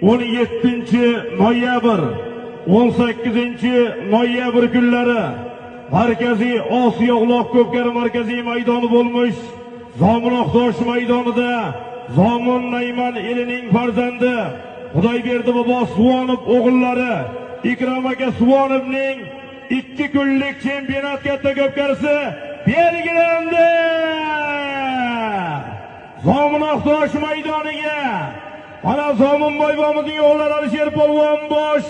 17-noyabr, 18-noyabr kunlari Markaziy Osiyo uloq ko'pkari markaziy maydoni bo'lmuş Zomunoqtosh maydonida Zomun Nayman elining farzandi Xudoyberdi bobo Suvonov o'g'illari Ikrom aka Suvonovning 2 kunlik chempionat katta ko'pkarisi belgilandi. Zomunoqtosh maydoniga mana Zomunboy bobomizning o'g'illari Alisher polvon bosh,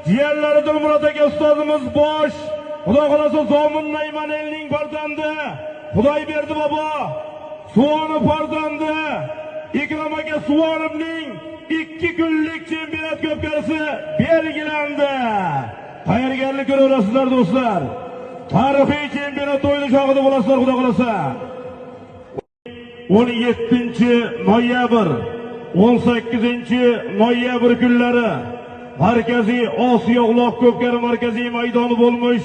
jiyanlari Dilmurod aka ustozimiz bosh. Xudo xolasa Zomun Nayman elining farzandi Xudoyberdi bobo Suvonov farzandi Ikrom aka Suvonovning 2 kunlik chempionat ko'pkarisi belgilandi. Tayyorgarlik ko'raverasizlar do'stlar. Tarixiy chempionat o'yini chog'ida bo'lasizlar xudo xolasa. 17-noyabr, 18-noyabr kunlari Markaziy Osiyo uloq ko'pkari markaziy maydoni bo'lmuş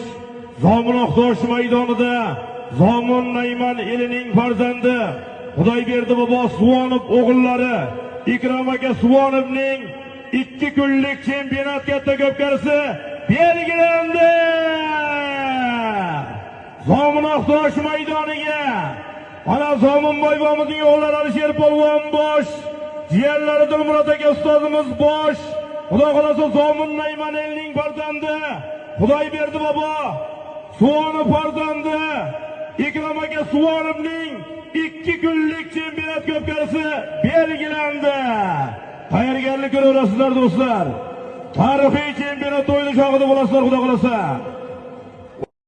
Zomunoqtosh maydonida Zomun Nayman elining farzandi Xudoyberdi bobo Suvonov o'g'illari Ikrom aka Suvonovning 2 kunlik chempionat katta ko'pkarisi belgilandi. Zomunoqtosh maydoniga mana Zomunboy bobomizning o'g'illari Alisher polvon bosh, jiyanlari Dilmurod aka ustozimiz bosh. Xudo xolasa Zomun Nayman elining farzandi Xudoyberdi bobo Suvonov farzandi Ikrom aka Suvonovning 2 kunlik chempionat ko'pkarisi belgilandi. Tayyorgarlik ko'raverasizlar do'stlar. Tarixiy chempionat o'yini chog'ida bo'lasizlar xudo xolasa.